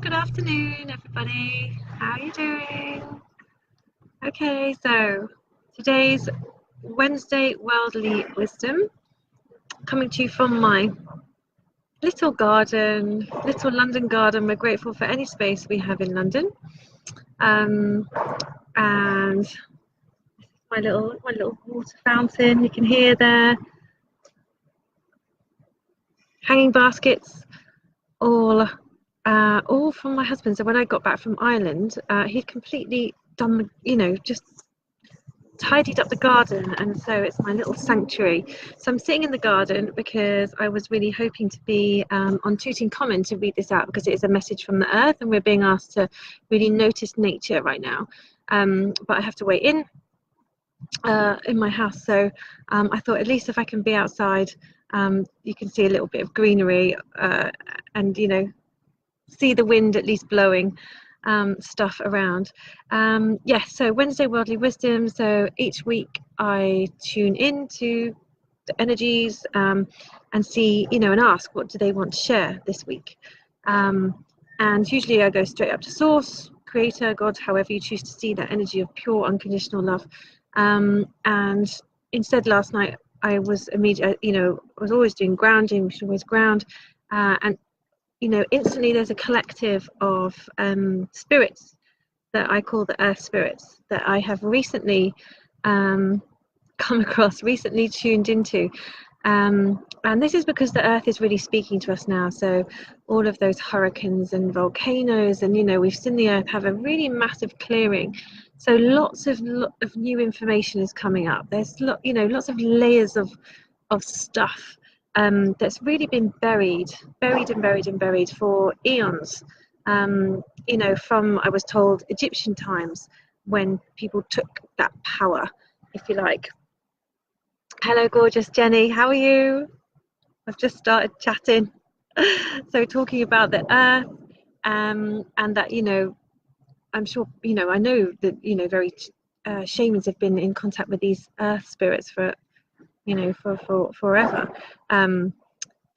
Good afternoon, everybody. How are you doing? Okay, so today's Wednesday Worldly Wisdom coming to you from my little garden, little London garden. We're grateful for any space we have in London. And my little water fountain you can hear there. Hanging baskets, all from my husband. So when I got back from Ireland, he'd completely done, just tidied up the garden, and so it's my little sanctuary. So I'm sitting in the garden because I was really hoping to be on Tutankhamun to read this out, because it is a message from the earth and we're being asked to really notice nature right now. But I have to wait in my house, so I thought at least if I can be outside, you can see a little bit of greenery and see the wind at least blowing stuff around. So Wednesday Worldly Wisdom. So each week I tune into the energies and see, and ask what do they want to share this week. And usually I go straight up to source, creator, God, however you choose to see that energy of pure unconditional love. And instead last night I was immediately, I was always doing grounding. We should always ground, and instantly there's a collective of spirits that I call the earth spirits that I have recently come across, recently tuned into. And this is because the earth is really speaking to us now. So all of those hurricanes and volcanoes, and we've seen the earth have a really massive clearing. So lots of new information is coming up. There's lots of layers of stuff that's really been buried for eons. From, I was told, Egyptian times, when people took that power, if you like. Hello, gorgeous Jenny. How are you? I've just started chatting. So talking about the earth, and that, I'm sure, I know that, very shamans have been in contact with these earth spirits for forever.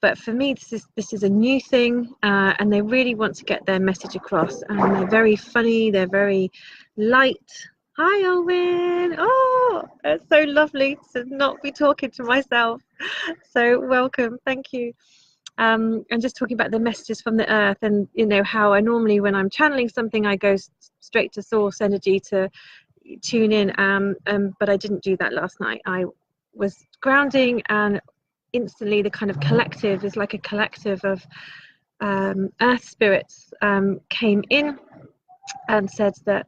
But for me, this is a new thing, and they really want to get their message across. And they're very funny. They're very light. Hi, Owen. Oh, it's so lovely to not be talking to myself. So welcome. Thank you. And just talking about the messages from the earth, and how I normally, when I'm channeling something, I go straight to source energy to tune in. But I didn't do that last night. I was grounding, and instantly the kind of collective is like a collective of earth spirits came in and said that,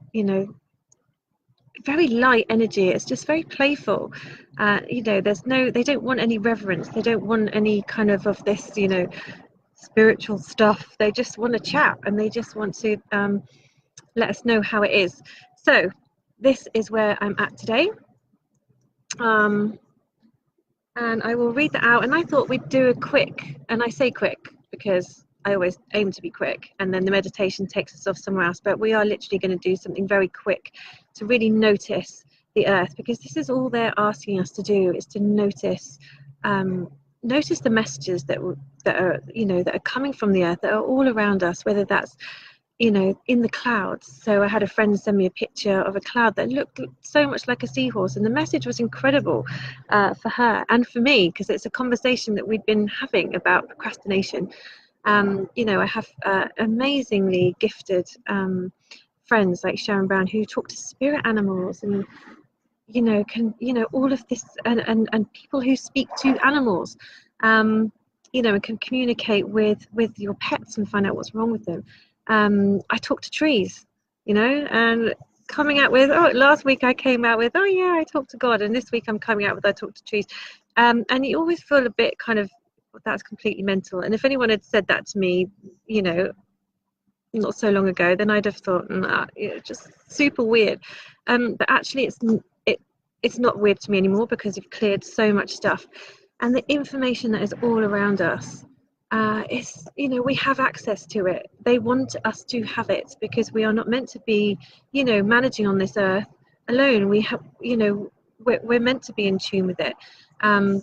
very light energy. It's just very playful. There's they don't want any reverence. They don't want any kind of this, spiritual stuff. They just want to chat, and they just want to let us know how it is. So this is where I'm at today. And I will read that out, and I thought we'd do a quick, and I say quick because I always aim to be quick, and then the meditation takes us off somewhere else, but we are literally going to do something very quick to really notice the earth, because this is all they're asking us to do, is to notice the messages that are that are coming from the earth, that are all around us, whether that's in the clouds. So I had a friend send me a picture of a cloud that looked so much like a seahorse, and the message was incredible for her and for me, because it's a conversation that we'd been having about procrastination. I have amazingly gifted friends like Sharon Brown, who talk to spirit animals, and can all of this, and people who speak to animals, and can communicate with your pets and find out what's wrong with them. I talk to trees, and coming out with, last week I came out with, I talk to God, and this week I'm coming out with, I talk to trees. And you always feel a bit kind of, that's completely mental. And if anyone had said that to me, not so long ago, then I'd have thought, just super weird. But actually it's not weird to me anymore, because you've cleared so much stuff, and the information that is all around us, we have access to it. They want us to have it, because we are not meant to be managing on this earth alone. We have we're meant to be in tune with it. And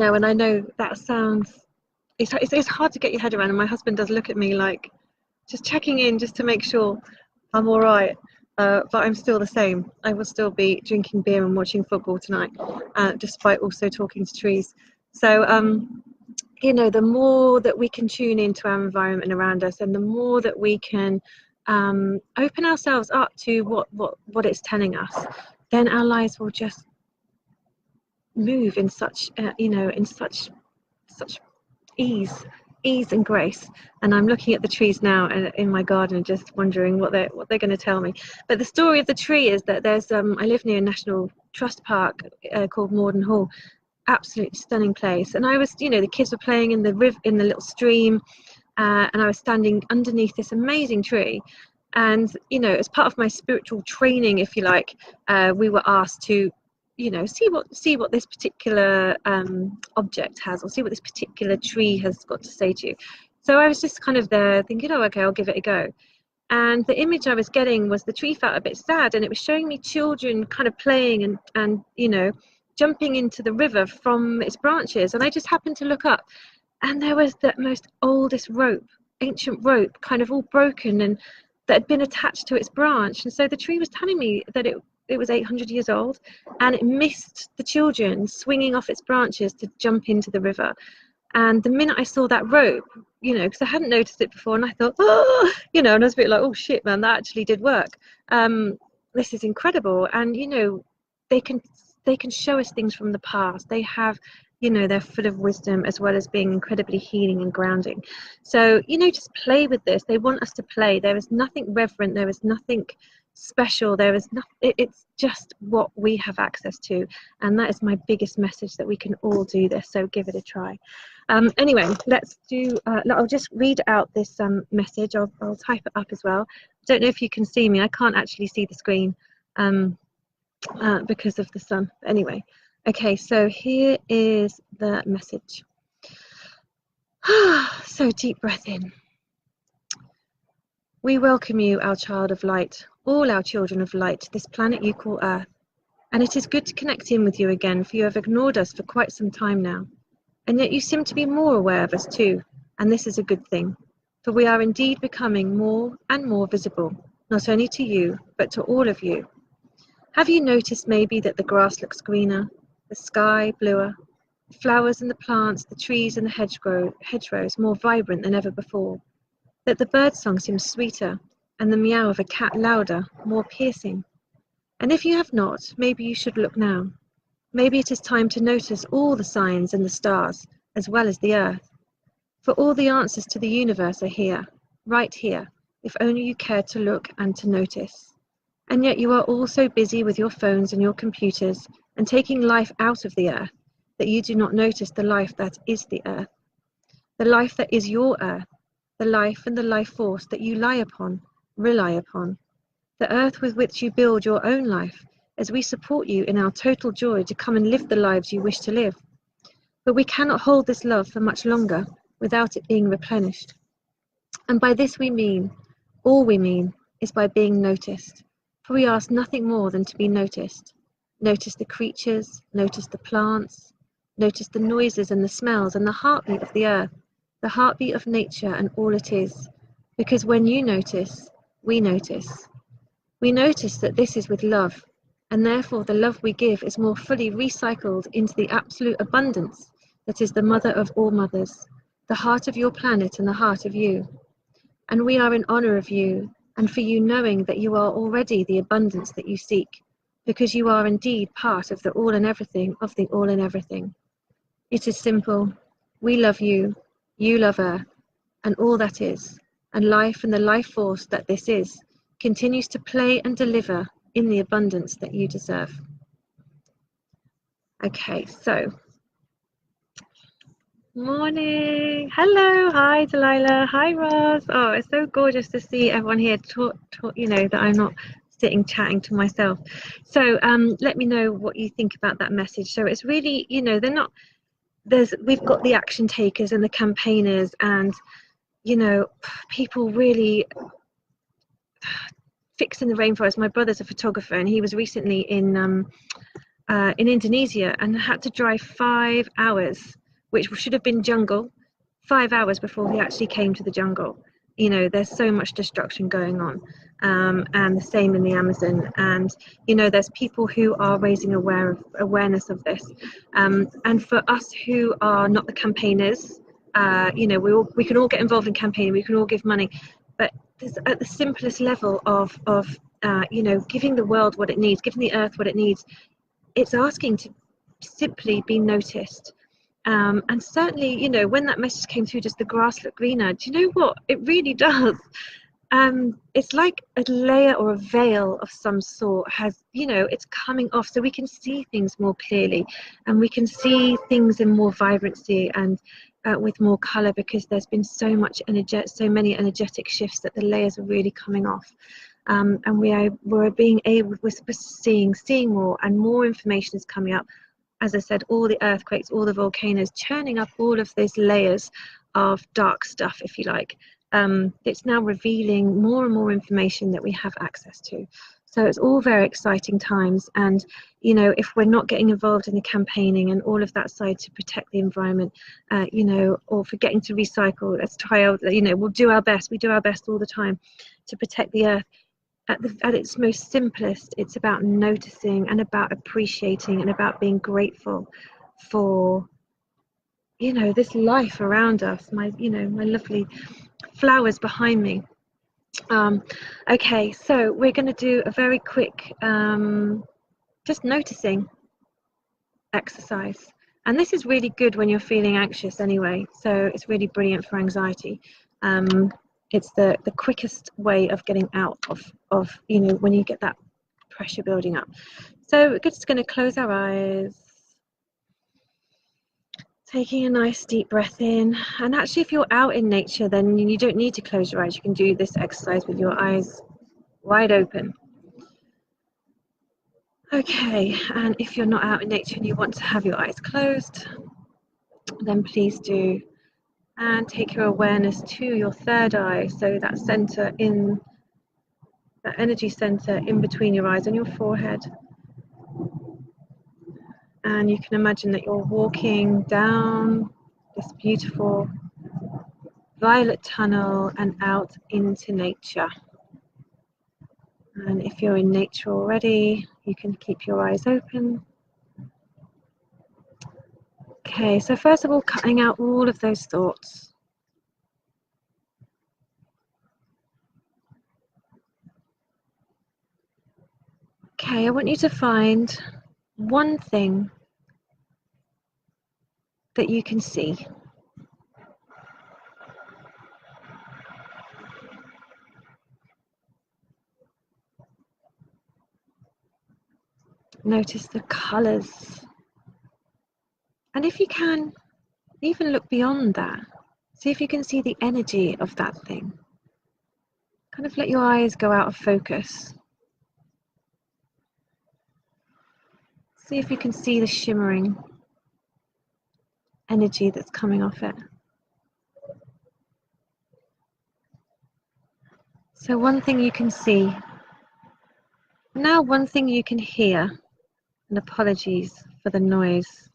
I know that sounds, it's hard to get your head around, and my husband does look at me like, just checking in just to make sure I'm all right. But I'm still the same. I will still be drinking beer and watching football tonight, despite also talking to trees. So, you know, the more that we can tune into our environment around us, and the more that we can open ourselves up to what it's telling us, then our lives will just move in such, you know, in such ease and grace. And I'm looking at the trees now in my garden, just wondering what they're going to tell me. But the story of the tree is that there's I live near a National Trust park called Morden Hall. Absolutely stunning place. And I was, you know, the kids were playing in the river, in the little stream, and I was standing underneath this amazing tree. And, you know, as part of my spiritual training, if you like, we were asked to, you know, see what this particular object has, or see what this particular tree has got to say to you. So I was just kind of there thinking, oh, okay, I'll give it a go. And the image I was getting was the tree felt a bit sad, and it was showing me children kind of playing and you know, jumping into the river from its branches. And I just happened to look up, and there was the most oldest rope, ancient rope, kind of all broken, and that had been attached to its branch. And so the tree was telling me that it was 800 years old, and it missed the children swinging off its branches to jump into the river. And the minute I saw that rope, you know, because I hadn't noticed it before, and I thought, oh, you know, and I was a bit like, oh shit, man, that actually did work. This is incredible. And you know, they can show us things from the past. They have, you know, they're full of wisdom, as well as being incredibly healing and grounding. So, you know, just play with this. They want us to play. There is nothing reverent, there is nothing special, there is nothing. It's just what we have access to, and that is my biggest message, that we can all do this. So give it a try. Anyway, let's do I'll just read out this message. I'll type it up as well. I don't know if you can see me. I can't actually see the screen because of the sun. Anyway, okay, so here is the message. So deep breath in. We welcome you, our child of light, all our children of light, to this planet you call Earth. And it is good to connect in with you again, for you have ignored us for quite some time now. And yet you seem to be more aware of us too, and this is a good thing, for we are indeed becoming more and more visible, not only to you, but to all of you. Have you noticed maybe that the grass looks greener, the sky bluer, the flowers and the plants, the trees and the hedgerows more vibrant than ever before? That the birdsong seems sweeter, and the meow of a cat louder, more piercing? And if you have not, maybe you should look now. Maybe it is time to notice all the signs and the stars, as well as the earth. For all the answers to the universe are here, right here, if only you care to look and to notice. And yet you are all so busy with your phones and your computers and taking life out of the earth that you do not notice the life that is the earth. The life that is your earth, the life and the life force that you rely upon. The earth with which you build your own life, as we support you in our total joy to come and live the lives you wish to live. But we cannot hold this love for much longer without it being replenished. And by this we mean, all we mean, is by being noticed. For we ask nothing more than to be noticed. Notice the creatures, notice the plants, notice the noises and the smells and the heartbeat of the earth, the heartbeat of nature and all it is. Because when you notice, we notice. We notice that this is with love, and therefore the love we give is more fully recycled into the absolute abundance that is the mother of all mothers, the heart of your planet and the heart of you. And we are in honor of you, and for you knowing that you are already the abundance that you seek, because you are indeed part of the all and everything of the all and everything. It is simple. We love you, you love Earth, and all that is, and life and the life force that this is, continues to play and deliver in the abundance that you deserve. Okay, so morning. Hello, hi Delilah, hi Roz. Oh, it's so gorgeous to see everyone here. You know, that I'm not sitting chatting to myself. So let me know what you think about that message. So it's really, you know, we've got the action takers and the campaigners, and you know, people really fixing the rainforest. My brother's a photographer, and he was recently in Indonesia and had to drive 5 hours, which should have been jungle, 5 hours before he actually came to the jungle. You know, there's so much destruction going on, and the same in the Amazon. And you know, there's people who are raising awareness of this, and for us who are not the campaigners, you know, we can all get involved in campaigning, we can all give money, but at the simplest level of you know, giving the world what it needs, giving the earth what it needs, it's asking to simply be noticed. And certainly, you know, when that message came through, does the grass look greener? Do you know what? It really does. It's like a layer or a veil of some sort has, you know, it's coming off, so we can see things more clearly, and we can see things in more vibrancy and with more color, because there's been so many energetic shifts that the layers are really coming off. And we're being able, we're seeing more, and more information is coming up. As I said, all the earthquakes, all the volcanoes, churning up all of these layers of dark stuff, if you like. It's now revealing more and more information that we have access to. So it's all very exciting times. And, you know, if we're not getting involved in the campaigning and all of that side to protect the environment, you know, or forgetting to recycle, let's try out, you know, we'll do our best. We do our best all the time to protect the earth. At its most simplest, it's about noticing and about appreciating and about being grateful for, you know, this life around us. My lovely flowers behind me. Okay, so we're going to do a very quick just noticing exercise, and this is really good when you're feeling anxious anyway, so it's really brilliant for anxiety. It's the quickest way of getting out of, you know, when you get that pressure building up. So we're just going to close our eyes, taking a nice deep breath in. And actually, if you're out in nature, then you don't need to close your eyes. You can do this exercise with your eyes wide open. Okay, and if you're not out in nature and you want to have your eyes closed, then please do. And take your awareness to your third eye, so that center in that energy center in between your eyes and your forehead. And you can imagine that you're walking down this beautiful violet tunnel and out into nature. And if you're in nature already, you can keep your eyes open. Okay, so first of all, cutting out all of those thoughts. Okay, I want you to find one thing that you can see. Notice the colors. And if you can, even look beyond that. See if you can see the energy of that thing. Kind of let your eyes go out of focus. See if you can see the shimmering energy that's coming off it. So one thing you can see. Now one thing you can hear. And apologies for the noise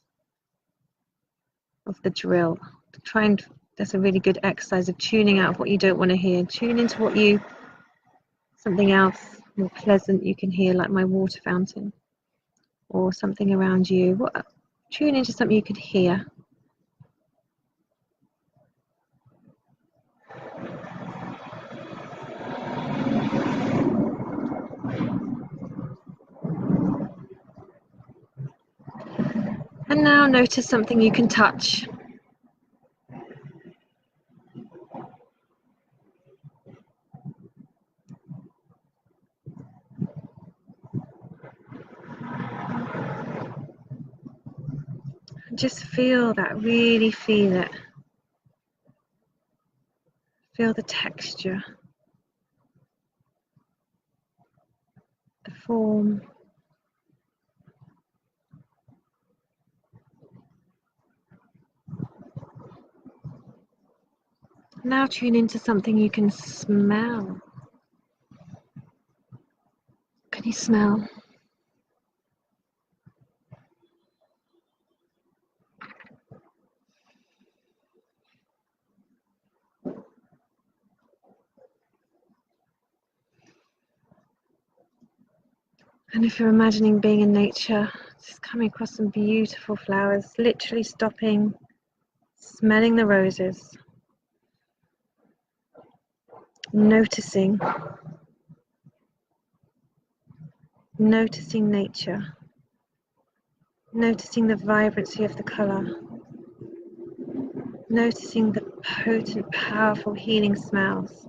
of the drill. That's a really good exercise of tuning out of what you don't want to hear. Tune into something else more pleasant you can hear, like my water fountain or something around you. Tune into something you could hear. And now notice something you can touch. Just feel that, really feel it. Feel the texture, the form. Now tune into something you can smell. Can you smell? And if you're imagining being in nature, just coming across some beautiful flowers, literally stopping, smelling the roses, noticing nature, noticing the vibrancy of the colour, noticing the potent, powerful healing smells,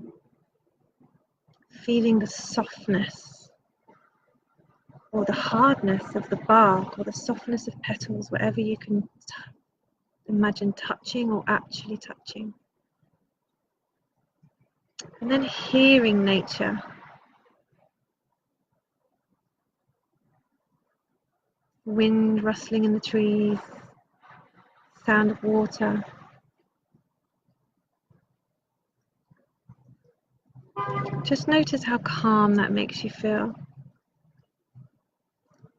feeling the softness or the hardness of the bark or the softness of petals, whatever you can imagine touching or actually touching. And then hearing nature. Wind rustling in the trees, sound of water. Just notice how calm that makes you feel.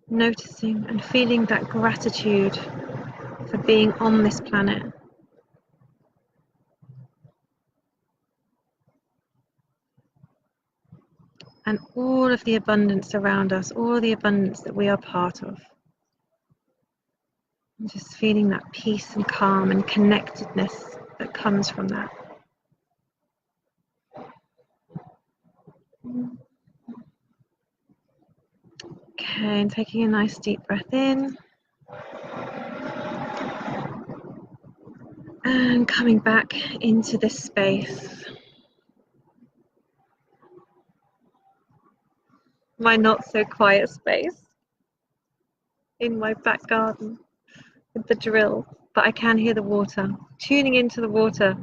Noticing and feeling that gratitude for being on this planet. And all of the abundance around us, all the abundance that we are part of. And just feeling that peace and calm and connectedness that comes from that. Okay, and taking a nice deep breath in. And coming back into this space. My not so quiet space in my back garden with the drill, but I can hear the water, tuning into the water.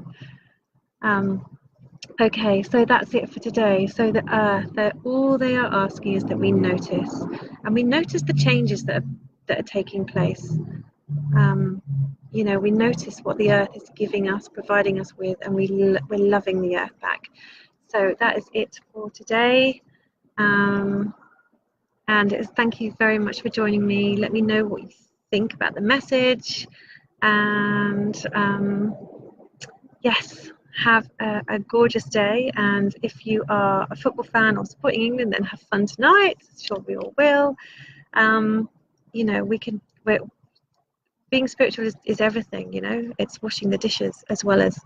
Okay, so that's it for today. So the earth, all they are asking is that we notice, and we notice the changes that are taking place. You know, we notice what the earth is giving us, providing us with, and we're loving the earth back. So that is it for today. And thank you very much for joining me. Let me know what you think about the message, and yes, have a gorgeous day. And if you are a football fan or supporting England, then have fun tonight. Sure, we all will. You know, being spiritual is everything. You know, it's washing the dishes as well as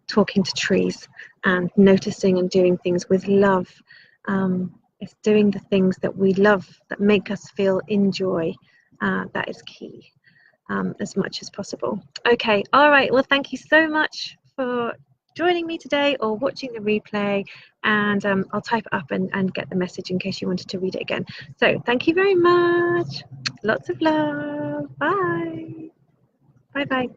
talking to trees and noticing and doing things with love. It's doing the things that we love, that make us feel in joy. That is key, as much as possible. Okay, all right. Well, thank you so much for joining me today or watching the replay, and I'll type it up and get the message in case you wanted to read it again. So thank you very much. Lots of love. Bye. Bye bye.